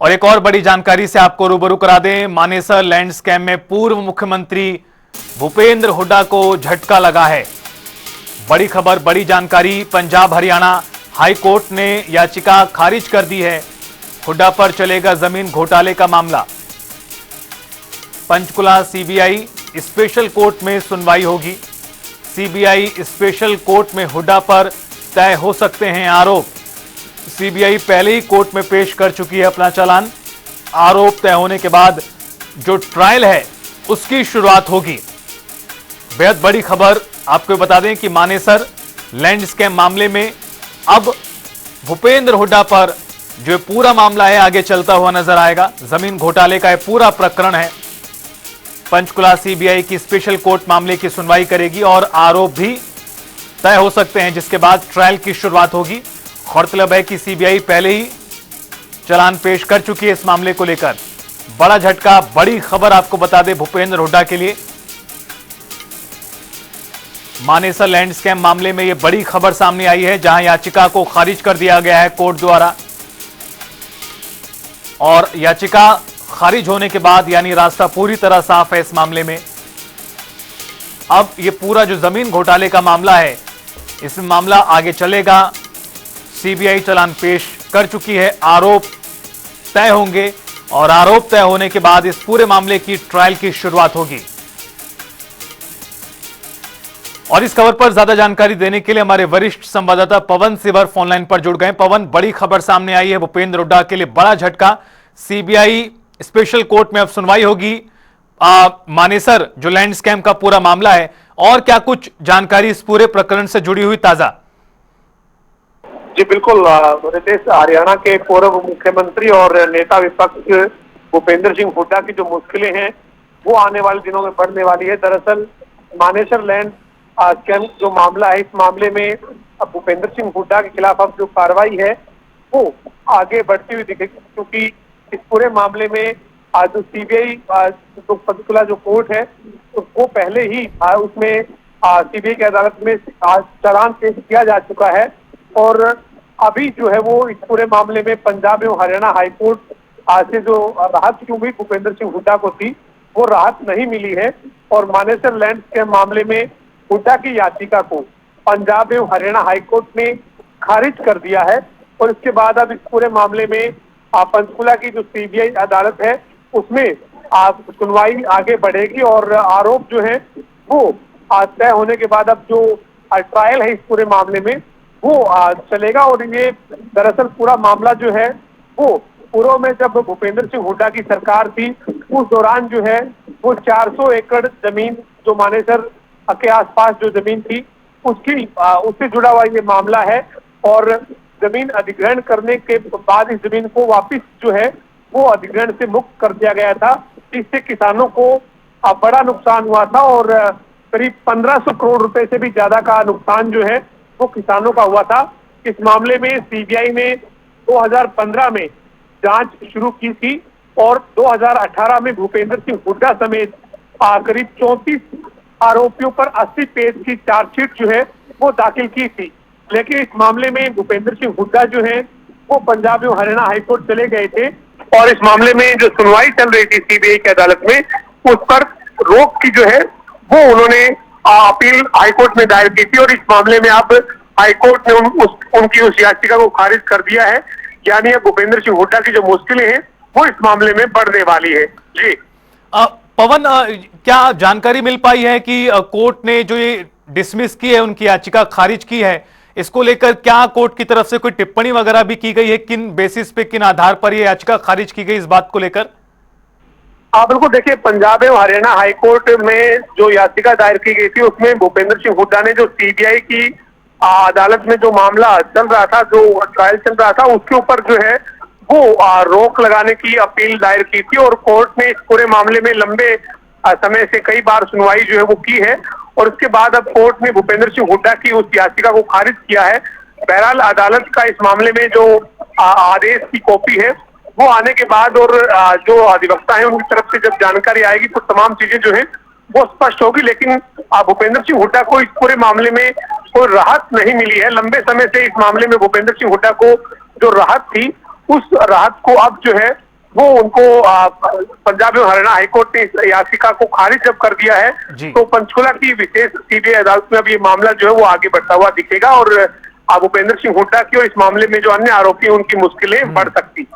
और एक और बड़ी जानकारी से आपको रूबरू करा दें। मानेसर लैंड स्कैम में पूर्व मुख्यमंत्री भूपेंद्र हुड्डा को झटका लगा है। बड़ी खबर, बड़ी जानकारी। पंजाब हरियाणा हाई कोर्ट ने याचिका खारिज कर दी है। हुड्डा पर चलेगा जमीन घोटाले का मामला। पंचकुला सीबीआई स्पेशल कोर्ट में सुनवाई होगी। सीबीआई स्पेशल कोर्ट में हुड्डा पर तय हो सकते हैं आरोप। सीबीआई पहले ही कोर्ट में पेश कर चुकी है अपना चालान। आरोप तय होने के बाद जो ट्रायल है उसकी शुरुआत होगी। बेहद बड़ी खबर आपको बता दें कि मानेसर लैंड स्कैम मामले में अब भूपेंद्र हुड्डा पर जो पूरा मामला है आगे चलता हुआ नजर आएगा। जमीन घोटाले का यह पूरा प्रकरण है। पंचकुला सीबीआई की स्पेशल कोर्ट मामले की सुनवाई करेगी और आरोप भी तय हो सकते हैं, जिसके बाद ट्रायल की शुरुआत होगी। गौरतलब है कि सीबीआई पहले ही चालान पेश कर चुकी है इस मामले को लेकर। बड़ा झटका, बड़ी खबर आपको बता दें भूपेंद्र हुड्डा के लिए। मानेसर लैंड स्कैम मामले में यह बड़ी खबर सामने आई है, जहां याचिका को खारिज कर दिया गया है कोर्ट द्वारा। और याचिका खारिज होने के बाद यानी रास्ता पूरी तरह साफ है इस मामले में। अब यह पूरा जो जमीन घोटाले का मामला है, इसमें मामला आगे चलेगा। सीबीआई चालान पेश कर चुकी है, आरोप तय होंगे और आरोप तय होने के बाद इस पूरे मामले की ट्रायल की शुरुआत होगी। और इस खबर पर ज्यादा जानकारी देने के लिए हमारे वरिष्ठ संवाददाता पवन सिवर फोनलाइन पर जुड़ गए। पवन, बड़ी खबर सामने आई है, भूपेंद्र हुड्डा के लिए बड़ा झटका। सीबीआई स्पेशल कोर्ट में अब सुनवाई होगी मानेसर जो लैंड स्कैम का पूरा मामला है। और क्या कुछ जानकारी इस पूरे प्रकरण से जुड़ी हुई ताजा? जी बिल्कुल रितेश, हरियाणा के पूर्व मुख्यमंत्री और नेता विपक्ष भूपेंद्र सिंह हुड्डा की जो मुश्किलें हैं वो आने वाले दिनों में बढ़ने वाली है। दरअसल मानेसर लैंड स्कैम जो मामला है, इस मामले में भूपेंद्र सिंह हुड्डा के खिलाफ अब जो कार्रवाई है वो आगे बढ़ती हुई दिखेगी, क्योंकि इस पूरे मामले में आज जो सीबीआई जो पंचकुला जो कोर्ट है उसको पहले ही उसमें सीबीआई की अदालत में चालान पेश किया जा चुका है। और अभी जो है वो इस पूरे मामले में पंजाब एवं हरियाणा हाईकोर्ट से जो राहत की उम्मीद भूपेंद्र सिंह हुड्डा को थी वो राहत नहीं मिली है। और मानेसर लैंड के मामले में हुड्डा की याचिका को पंजाब एवं हरियाणा हाईकोर्ट ने खारिज कर दिया है। और इसके बाद अब इस पूरे मामले में पंचकुला की जो सीबीआई अदालत है उसमें सुनवाई आगे बढ़ेगी और आरोप जो है वो तय होने के बाद अब जो ट्रायल है इस पूरे मामले में वो चलेगा। और ये दरअसल पूरा मामला जो है वो पूर्व में जब भूपेंद्र सिंह हुड्डा की सरकार थी उस दौरान जो है वो 400 एकड़ जमीन जो मानेसर के आसपास जो जमीन थी उससे जुड़ा हुआ ये मामला है। और जमीन अधिग्रहण करने के बाद इस जमीन को वापस जो है वो अधिग्रहण से मुक्त कर दिया गया था। इससे किसानों को बड़ा नुकसान हुआ था और करीब 1500 करोड़ रुपए से भी ज्यादा का नुकसान जो है वो किसानों का हुआ था। इस मामले में सीबीआई ने 2015 में जांच शुरू की थी और 2018 में भूपेंद्र सिंह हुड्डा समेत करीब 34 आरोपियों पर 80 पेज की चार्जशीट जो है वो दाखिल की थी। लेकिन इस मामले में भूपेंद्र सिंह हुड्डा जो है वो पंजाब एवं हरियाणा हाईकोर्ट चले गए थे और इस मामले में जो सुनवाई चल रही थी सीबीआई की अदालत में उस पर रोक की जो है वो उन्होंने अपील हाईकोर्ट में दायर की थी। और इस मामले में अब हाईकोर्ट ने उनकी उस याचिका को खारिज कर दिया है। यानी अब भूपेंद्र सिंह हुड्डा की जो मुश्किलें हैं वो इस मामले में बढ़ने वाली है। जी पवन, क्या जानकारी मिल पाई है कि कोर्ट ने जो ये डिसमिस की है, उनकी याचिका खारिज की है, इसको लेकर क्या कोर्ट की तरफ से कोई टिप्पणी वगैरह भी की गई है? किन बेसिस पे, किन आधार पर ये याचिका खारिज की गई इस बात को लेकर? बिल्कुल, देखिए पंजाब एवं हरियाणा हाईकोर्ट में जो याचिका दायर की गई थी उसमें भूपेंद्र सिंह हुड्डा ने जो सीबीआई की अदालत में जो मामला चल रहा था, जो ट्रायल चल रहा था, उसके ऊपर जो है वो रोक लगाने की अपील दायर की थी। और कोर्ट ने इस पूरे मामले में लंबे समय से कई बार सुनवाई जो है वो की है और उसके बाद अब कोर्ट ने भूपेंद्र सिंह हुड्डा की उस याचिका को खारिज किया है। बहरहाल अदालत का इस मामले में जो आदेश की कॉपी है वो आने के बाद और जो अधिवक्ता है उनकी तरफ से जब जानकारी आएगी तो तमाम चीजें जो है वो स्पष्ट होगी। लेकिन भूपेंद्र सिंह हुड्डा को इस पूरे मामले में कोई राहत नहीं मिली है। लंबे समय से इस मामले में भूपेंद्र सिंह हुड्डा को जो राहत थी उस राहत को अब जो है वो उनको पंजाब एवं हरियाणा हाईकोर्ट ने इस याचिका को खारिज जब कर दिया है, तो पंचकुला की विशेष सीबीआई अदालत में अब ये मामला जो है वो आगे बढ़ता हुआ दिखेगा और भूपेंद्र सिंह हुड्डा की और इस मामले में जो अन्य आरोपी हैं उनकी मुश्किलें बढ़ सकती।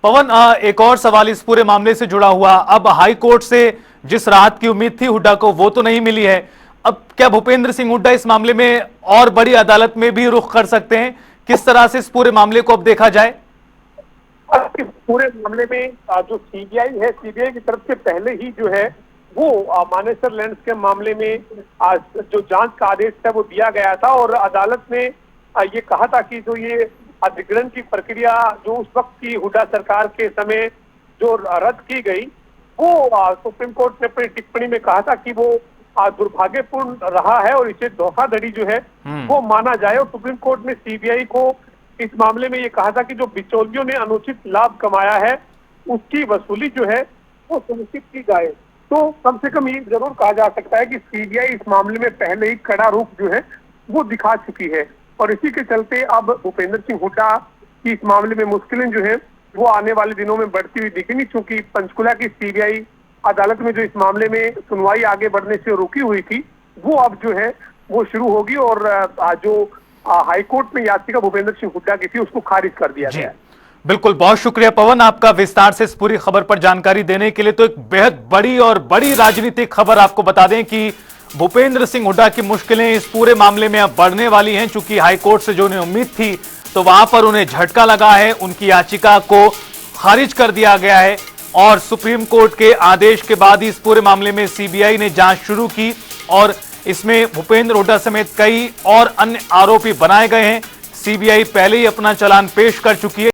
पवन, एक और सवाल इस पूरे मामले से जुड़ा हुआ, अब हाई कोर्ट से जिस राहत की उम्मीद थी हुड्डा को वो तो नहीं मिली है, अब क्या भूपेंद्र सिंह हुड्डा इस मामले में और बड़ी अदालत में भी रुख कर सकते हैं? किस तरह से इस पूरे मामले को अब देखा जाए? पूरे मामले में जो सीबीआई है, सीबीआई की तरफ से पहले ही जो है वो मानेसर लैंड्स के मामले में जो जांच का आदेश था वो दिया गया था और अदालत ने ये कहा था कि जो ये अधिग्रहण की प्रक्रिया जो उस वक्त की हुड्डा सरकार के समय जो रद्द की गई, वो सुप्रीम कोर्ट ने अपनी टिप्पणी में कहा था कि वो दुर्भाग्यपूर्ण रहा है और इसे धोखाधड़ी जो है वो माना जाए। और सुप्रीम कोर्ट ने सीबीआई को इस मामले में ये कहा था कि जो बिचौलियों ने अनुचित लाभ कमाया है उसकी वसूली जो है वो सुनिश्चित की जाए। तो कम से कम ये जरूर कहा जा सकता है कि सीबीआई इस मामले में पहले ही कड़ा रुख जो है वो दिखा चुकी है और इसी के चलते अब भूपेंद्र सिंह हुड्डा की इस मामले में मुश्किलें जो है वो आने वाले दिनों में बढ़ती हुई दिखेंगी, क्योंकि पंचकुला की सीबीआई अदालत में जो इस मामले में सुनवाई आगे बढ़ने से रुकी हुई थी वो अब जो है वो शुरू होगी और जो हाईकोर्ट में याचिका भूपेंद्र सिंह हुड्डा की थी उसको खारिज कर दिया गया है। बिल्कुल, बहुत शुक्रिया पवन आपका विस्तार से इस पूरी खबर पर जानकारी देने के लिए। तो एक बेहद बड़ी राजनीतिक खबर आपको बता दें कि भूपेंद्र सिंह हुड्डा की मुश्किलें इस पूरे मामले में अब बढ़ने वाली हैं, चूंकि हाईकोर्ट से जो उन्हें उम्मीद थी तो वहां पर उन्हें झटका लगा है, उनकी याचिका को खारिज कर दिया गया है और सुप्रीम कोर्ट के आदेश के बाद ही इस पूरे मामले में सीबीआई ने जांच शुरू की और इसमें भूपेंद्र हुड्डा समेत कई और अन्य आरोपी बनाए गए हैं। सीबीआई पहले ही अपना चालान पेश कर चुकी है।